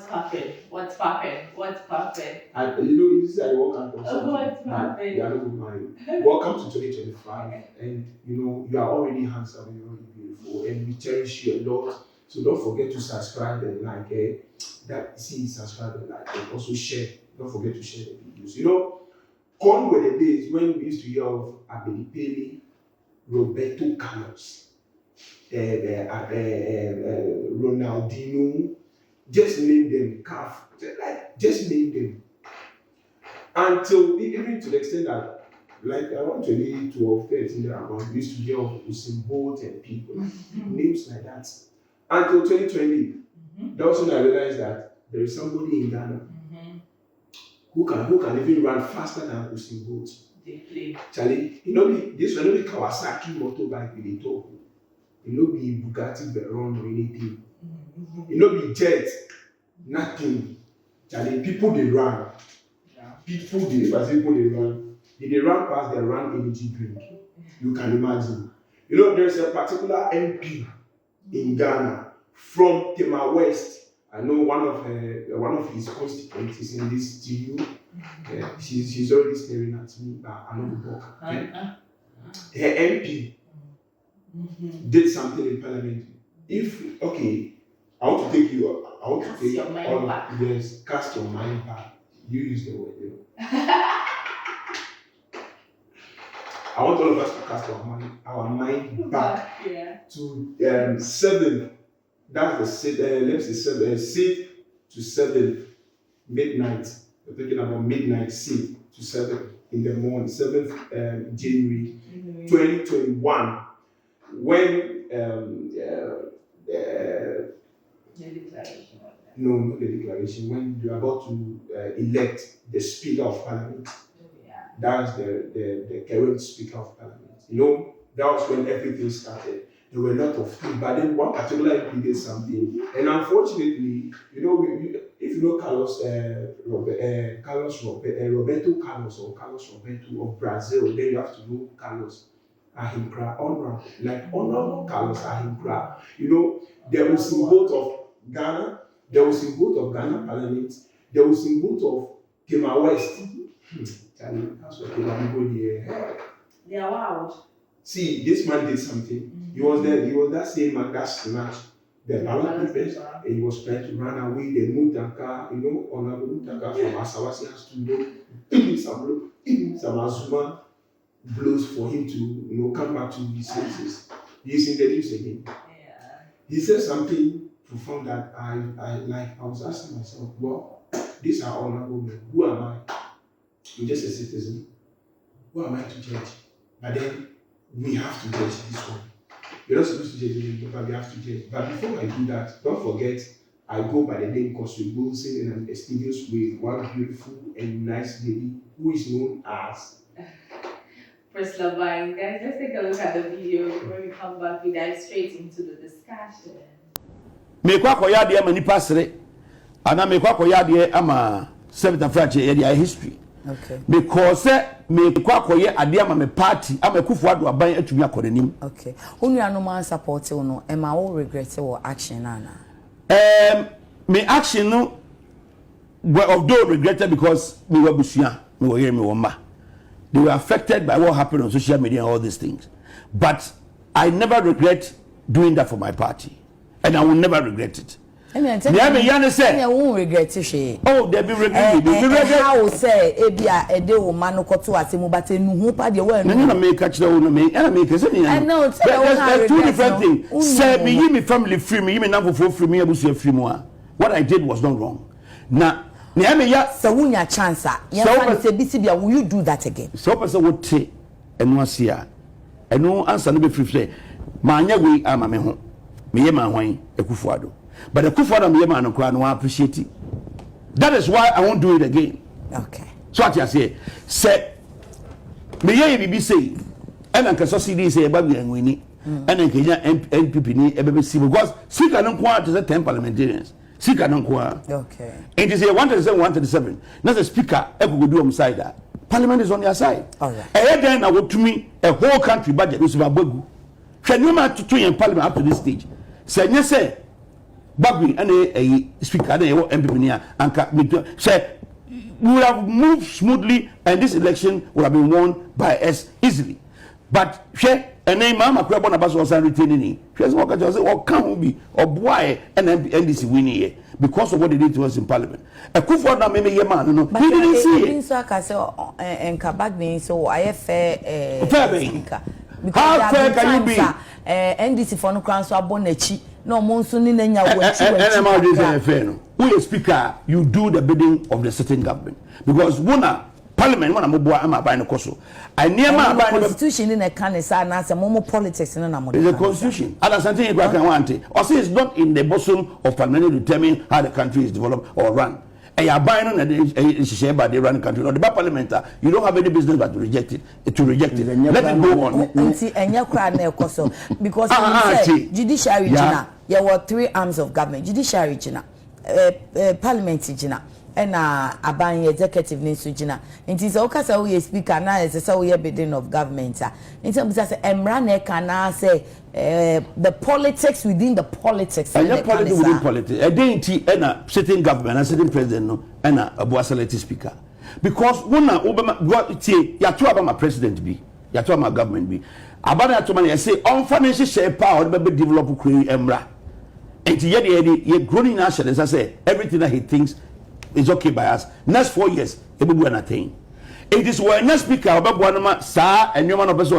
popping? What's popping? What's popping? You see, I walk out of something. What's popping? You are not good mind. Welcome to 2025, and you are already handsome and you're already beautiful, and we cherish you a lot. So don't forget to subscribe and like. Subscribe and like, and also share. Don't forget to share the videos. Gone were the days when we used to hear of Abedi, Roberto Carlos, Ronaldinho. Just name them, calf. Just name them. Until even to the extent that, like around 2012, 13, we used to hear of Usain Bolt and people, names like that. Until 2020, that's when I realized that there is somebody in Ghana who can even run faster than Usain Bolt. Charlie, this will not be Kawasaki motorbike we talk. It will not be Bugatti Veyron or anything. It will not be jet, nothing. Charlie, people they run. People they run. They run past their run energy drink. You can imagine. There's a particular MP in Ghana from Tema West. I know one of his constituents in this studio. She's already staring at me, but I know the book. Her MP did something in Parliament. I want to take you. I want to take all of yes, cast your mind back. You use the word, I want all of us to cast our mind back to 7. That's the 6 to 7 midnight. We're talking about midnight 6 to 7 in the morning, 7th January 2021, when not the declaration, when you're about to elect the Speaker of Parliament. That's the current Speaker of Parliament. That was when everything started. There were a lot of things, but then one particular MP did something. And unfortunately, if you know Roberto Carlos or Carlos Roberto of Brazil, then you have to know Carlos Ahinkra, Honorable Carlos Ahinkra. There was in both of Ghana, there was in both of Ghana Parliament, there was in both of Tema West. That's what they are wild. See, this man did something. He was that same man that snatched the ballot papers and he was trying to run away. The Mutaka, Honorable Mutaka from Asawasi has to some Azuma blows for him to come back to his senses. He's in the news again. Yeah. He said something profound that I was asking myself, well, these are honorable men. Who am I? I'm just a citizen. Who am I to judge? But then we have to judge this one. You're not supposed to judge me, but we have to judge. But before I do that, don't forget, I go by the name Koswe Bolson and I'm extinguished with one beautiful and nice lady who is known as Priscilla Vine. Guys, let's take a look at the video. When we come back, we dive straight into the discussion. Mekwa koya de mani pasre. Ana mekwa koya de ama 7th French history. Okay. Because me kwakoye ade ama me party ama Akuffo Addo aban atumi akoranim. Okay. Unu anoma support no e ma wo regret wo action na. Me action no although regretted because me wabusua, me wo yere me woma. They were affected by what happened on social media and all these things. But I never regret doing that for my party. And I will never regret it. I won't regret it. Oh, they be regret. How say Ebia Ede man koto asemu but nu pa de we no make catch the one me and make say I know there's two different things. Say me me family free me me namfo free me abusu free mo. What I did was not wrong. Now so wunya chance ya say bia will you do that again? So person would say eno asia eno answer no be free ma anya we ama me ho me ye ma hwan Akuffo Addo. But the Akuffo Addo me man no no appreciate it. That is why I won't do it again. Okay. So what you say me ye bibi say and an kaso CD say ba bi anwini and an Kenya NPP ni ebebesi because speaker no kwa to the 10 parliamentarians. Speaker no kwa. Okay. It is a 137. Now the speaker e go do side that. Parliament is on their side. All right. E then na wo tumi a whole country budget is ba bagu. Hwe nyoma to in parliament up to this stage. Say nye say Babi and a speaker and MPP and say we would have moved smoothly and this election would have been won by us easily. But and then Mama Crabon Abbas was retaining. She has walked out or can't be or why and NDC winning here because of what they did to us in Parliament. Akuffo Addo maybe your man, no, he didn't see it. So I say and Kabak being so I fair speaker. How fair can you be? NDC for no crown so abonechi no monso ni nanya wachi. Who is speaker, you do the bidding of the sitting government because one Parliament when I'm buying a coso. I near my constitution in a can is an answer more politics in an the constitution. Other something you can want it. Or say it's not in the bosom of Parliament to determine how the country is developed or run. And you are buying on a share by the running country or the Parliament. You don't have any business but to reject it. Let it go on. And your crowd because judiciary there were 3 arms of government. Judiciary Parliament jina. And aban executive needs to jina. It is okasa we speaker now is so we bidding of government. In terms of emrane can say the politics within the politics. And the politics within politics. A dainty and a sitting government and sitting president no and a boasality speaker. Because one Obama got say ya to my president be ya to my government be. Abana to man say on financial share power be develop create emra. And ye growing national as I say everything that he thinks is okay by us. Next 4 years, it will be anything. It is when next speaker about one sir and your man of us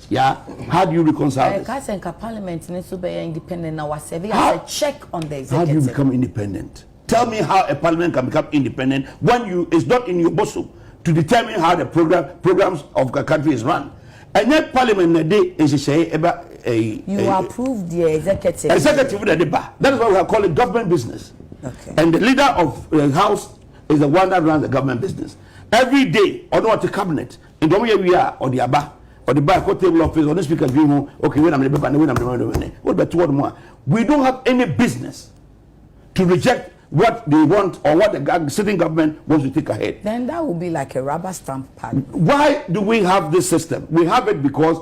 yeah. How do you reconcile this? Parliament needs to be independent now. As a check on the executive. How do you become independent? Tell me how a parliament can become independent when it's not in your bosom to determine how the programs of the country is run. And yet parliament a day is about you approve the executive. Executive that is why we call it government business. Okay. And the leader of the house is the one that runs the government business. Every day, or not the cabinet, in the way we are, or the ABA, or the back table office, or the speaker view, okay, when I'm the what about 2 more? We don't have any business to reject what they want or what the sitting government wants to take ahead. Then that would be like a rubber stamp pad. Why do we have this system? We have it because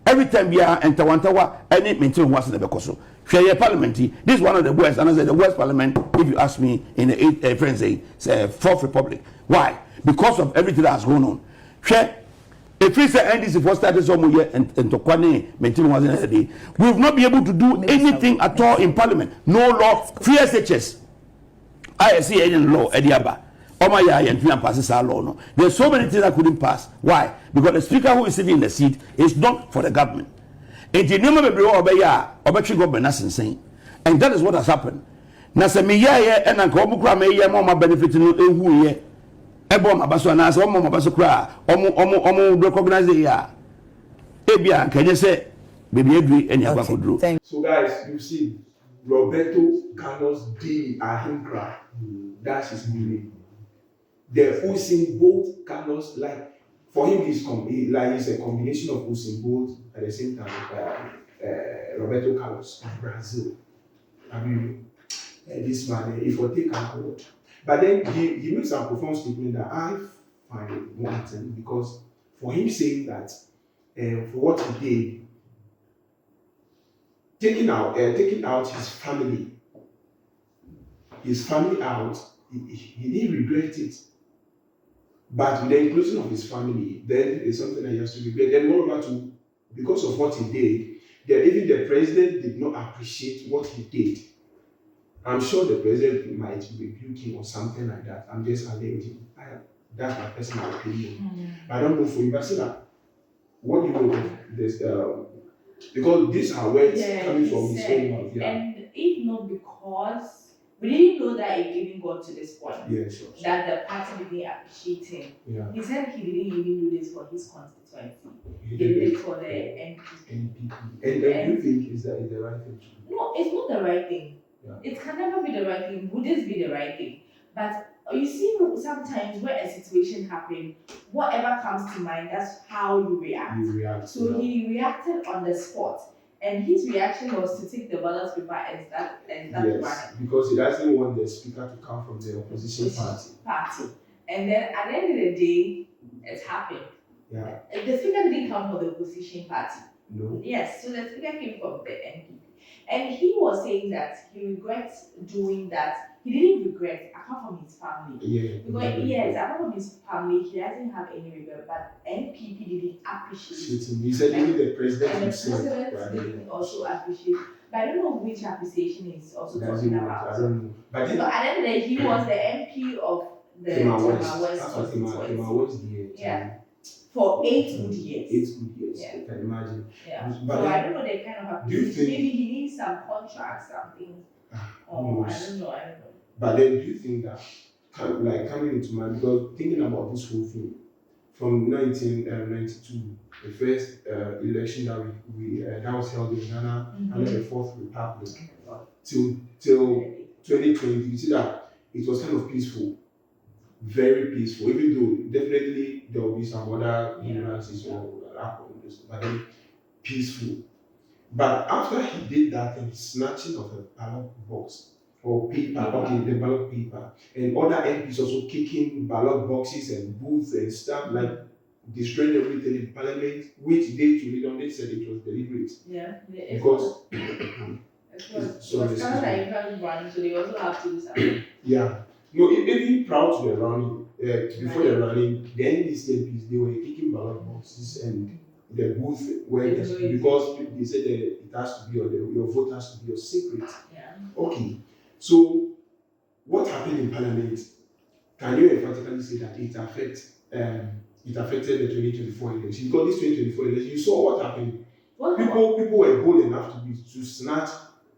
every time we are enter one tower, any maintain what's in the Bekoso. Share parliament. This is one of the worst, and I said the worst parliament, if you ask me, in the friends say Fourth Republic. Why? Because of everything that has gone on. Share. If we say NDC for started some year and to Kwane maintain was in a day, we will not be able to do anything at all in parliament. No law, free SHS. I see any law, Ediaba. And passes our law. No. There's so many things that couldn't pass. Why? Because the speaker who is sitting in the seat is not for the government. And the name of the government is insane. And that is what has happened. Nasamiya and Ankomukra may more benefit in who ye. Ebom Abasonas, Omo Abasokra, Omo recognize the ya. Ebia, can you say, baby, agree and you could do. So, guys, you see, Roberto Carlos D. Ahinkra, that's his new name. The Usain Bolt Carlos, like, for him, he's a combination of Usain Bolt at the same time, Roberto Carlos of Brazil. I mean, this man, if we take an award. But then he makes a profound statement that I find wanting because for him saying that for what he did, taking out his family out, he didn't regret it. But with the inclusion of his family, then it's something that he has to regret. Then moreover too, because of what he did, that even the president did not appreciate what he did. I'm sure the president might rebuke him or something like that. I'm just alleging. That's my personal opinion. Mm-hmm. But I don't know for you. But that, what do you know of this? Because these are words coming from his own mouth. Yeah. And if not because we didn't know that it even got to this point. Yeah, sure. That the party didn't appreciate him. Yeah. He said he didn't even do this for his constituency. He did it for the NPP. And you think is that the right thing to do? No, it's not the right thing. Yeah. It can never be the right thing. Would this be the right thing? But you see, sometimes when a situation happens, whatever comes to mind, that's how you react. So he reacted on the spot. And his reaction was to take the ballot paper and start running. Because he doesn't want the speaker to come from the opposition party. And then at the end of the day, it happened. Yeah. The speaker didn't come from the opposition party. No. Yes, so the speaker came from the NPP. And he was saying that he regrets doing that. He didn't regret, apart from his family. Yeah. Because, yes, apart from his family, he doesn't have any regret, but NPP didn't appreciate it. He said even the president And the himself. president didn't also appreciate it. But I don't know which appreciation he's also talking about. I don't know. But so at the end of the day, he was the MP of the Tema West. West constituency. Tema West, yeah. For 8 good years. 8 good years. Yeah. You can imagine. Yeah. But so I don't know the kind of do you think maybe he needs some contracts, something. Or I don't know. But then do you think that coming into mind, because thinking about this whole thing from 1992, the first election that that was held in Ghana under the Fourth Republic, till 2020, you see that it was kind of peaceful, very peaceful. Even though definitely there will be some other nuances or but then peaceful. But after he did that and snatching of a ballot box or paper, the ballot paper, and other MPs also kicking ballot boxes and booths and stuff, like destroying everything in Parliament, which they said it was deliberate. Yeah, because it was kind of like even running, so they also have to do something. Yeah. No, even prior to the running, before the running, then these MPs, they were kicking ballot boxes and the booth because they said that it has to be, or your vote has to be a secret. Yeah. Okay. So what happened in Parliament? Can you emphatically say that it affected the 2024 election? Because this 2024 election, you saw what happened. People were bold enough to snatch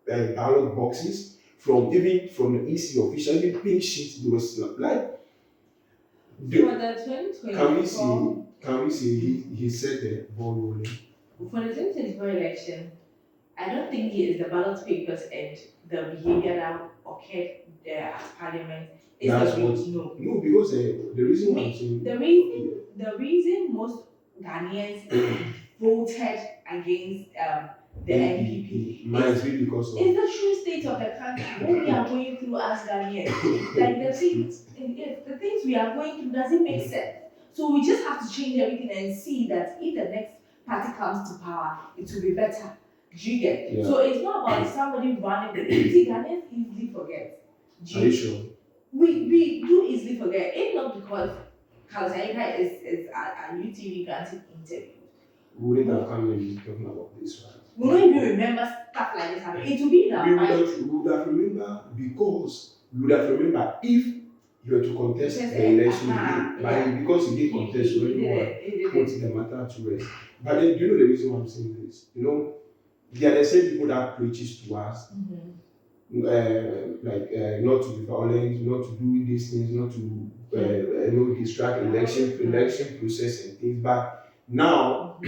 ballot boxes from the EC official, even pink sheets. They were like. For the 2024. Can we say he said the ball rolling? For the 2024 election, I don't think it is the ballot papers and the behavior that occurred there at Parliament. No, because the reason why the reason most Ghanaians voted against the NPP might be because of it's the true state of the country. What we are going through as Ghanaians, like the things we are going through doesn't make sense. So we just have to change everything and see that if the next party comes to power, it will be better. Do you get? Yeah. So it's not about somebody running. See, Ghanaians easily forget. Are you sure? We do easily forget. It's not because Kalsaika is a UTV granted interview. We wouldn't have come and talking about this, right? We don't even remember stuff like this happening. It will be in our mind. We would have remembered because we would have remembered if you were to contest the election again. Because you did contest, you already put the matter to rest. But then, do you know the reason why I'm saying this? You know, there are the same people that preaches to us, not to be violent, not to do these things, not to distract election process and things. But now,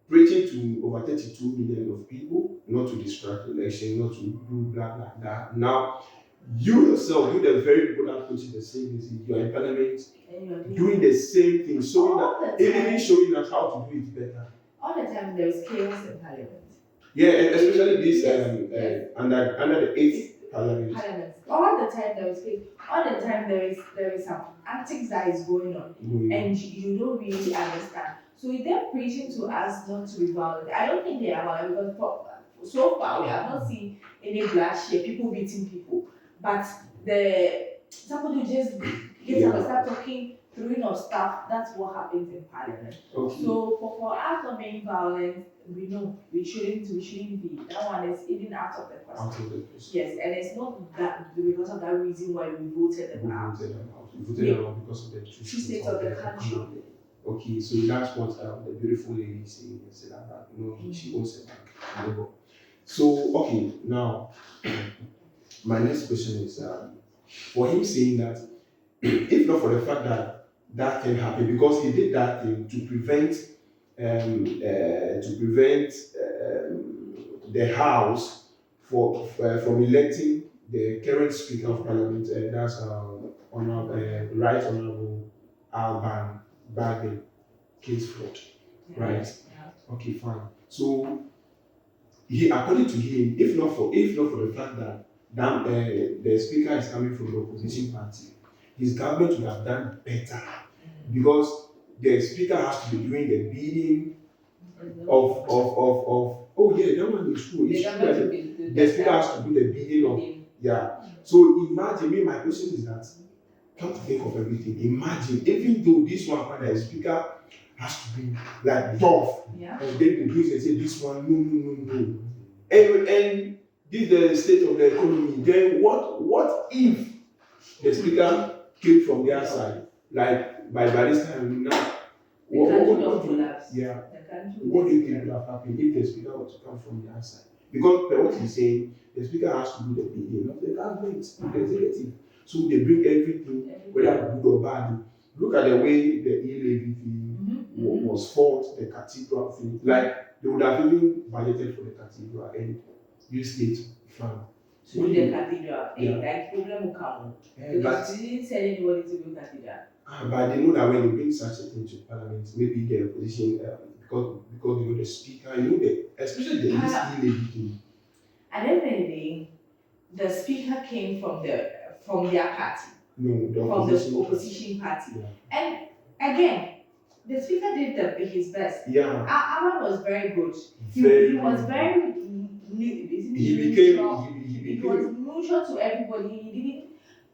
preaching to over 32 million of people, not to distract election, not to do blah blah blah. Now, you yourself do the very people that preach the same thing. You are in Parliament doing the same thing, even showing us how to do it better. All the time there is chaos in Parliament. Yeah, especially this under the 8th Parliament. All the time there is chaos. All the time there is some antics that is going on, and you don't really understand. So if they're preaching to us not to be violent, I don't think they are violent because so far we have not seen any bloodshed, people beating people. But somebody just gets up and start talking, throwing of stuff. That's what happens in Parliament. Okay. So for us not being violent, we know we shouldn't be. That one is even out of the question. Yes, and it's not that because of that reason why we voted them out. We voted them out because of the true state of the country. Okay, so that's what the beautiful lady is saying. Said that she owns a bank. So okay, now my next question is for him saying that if not for the fact that thing happened, because he did that thing to prevent the House from electing the current Speaker of Parliament, that's Right Honourable Alban Bagbe case fraud, right? Yeah. Okay, fine. So, according to him, if not for the fact that the speaker is coming from the opposition party, his government would have done better because the speaker has to be doing the bidding oh yeah, that one is true. It's true that the speaker has to do the bidding of, yeah. So imagine, me, my question is that, come to think of everything, imagine, even though this one, the speaker has to be like tough, and then the news and say this one, no. And this is the state of the economy. Then what if the speaker came from their side? Like by this time now, what do you think would have happened if the speaker were to come from their side? Because what he's saying, the speaker has to do the bidding of the government, the executive. So they bring everything, whether good or bad. Look at the way the e-levy thing was fought, the cathedral thing. Like they would have even budgeted for the cathedral and use state fund. To do the cathedral, like problem will come. Because you didn't tell anybody to do cathedral. But they know that when they bring such a thing to parliament, maybe the opposition, because you know the speaker, you know especially the e-levy thing. At the end of the day, the speaker came from their party. No, the opposition party. Yeah. And again, the speaker did his best. Yeah. Aman was very good. He was very He was neutral to everybody.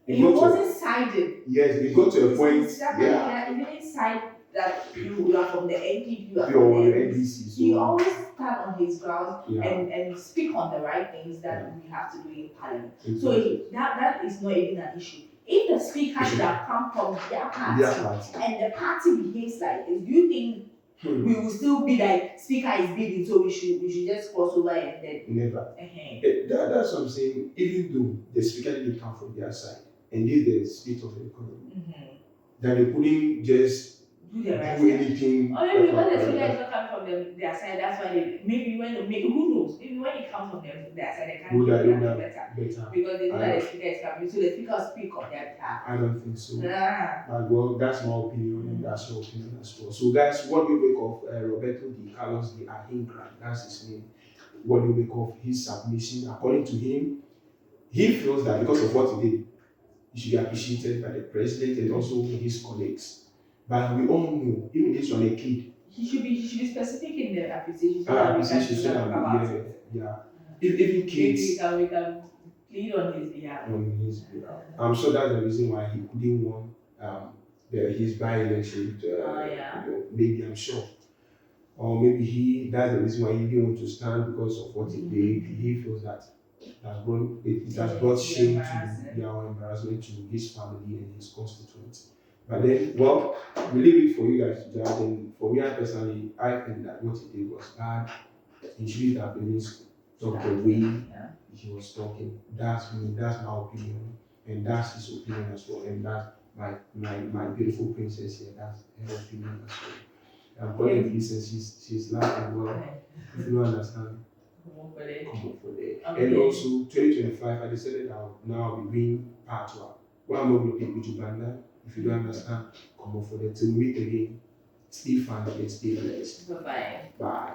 He wasn't sided. Yes, he got to a point. He didn't side that you are from the NPP, you are from the NPC. So. He always stand on his ground and speak on the right things that we have to do in parliament. Exactly. So that is not even an issue. If the speaker should have come from their party and the party behaves like this, do you think we will still be like speaker is bidding, so we should just cross over and then never. That's what I'm saying. Even though the speaker didn't come from their side and this is the state of the economy, that they couldn't just do anything. Or maybe because the speaker is not coming from their side, that's why they maybe who knows? Maybe when it comes from their side, they can do better. Because they know that the speaker is coming, so the speaker will speak on their behalf. I don't think so. But well, that's my opinion, and that's your opinion as well. So guys, what do you make of Roberto de Carlos de Ahingra? That's his name. What do you make of his submission? According to him, he feels that because of what he did, he should be appreciated by the president and also his colleagues. But we all know, even this one, a kid. He should be specific in the appreciation. Even kids. We can plead on his behalf. I'm sure that's the reason why he couldn't win his by-election. Maybe I'm sure. Or maybe that's the reason why he didn't want to stand because of what he did. He feels that it has brought shame or embarrassment to his family and his constituents. But then, well, we leave it for you guys to judge. And for me, personally, I think that what he did was bad. He shouldn't have been talk the way he was talking. That's me. That's my opinion, and that's his opinion as well. And that's my beautiful princess here. That's her opinion as well. I'm calling her says she's laughing well. If you don't understand, come on for that. Okay. And also 2025, I decided I'll now be doing part 1. What I'm going to pick with you, Banda. If you don't understand, come on for that. Till we meet again, stay fun and stay blessed. Bye-bye. Bye.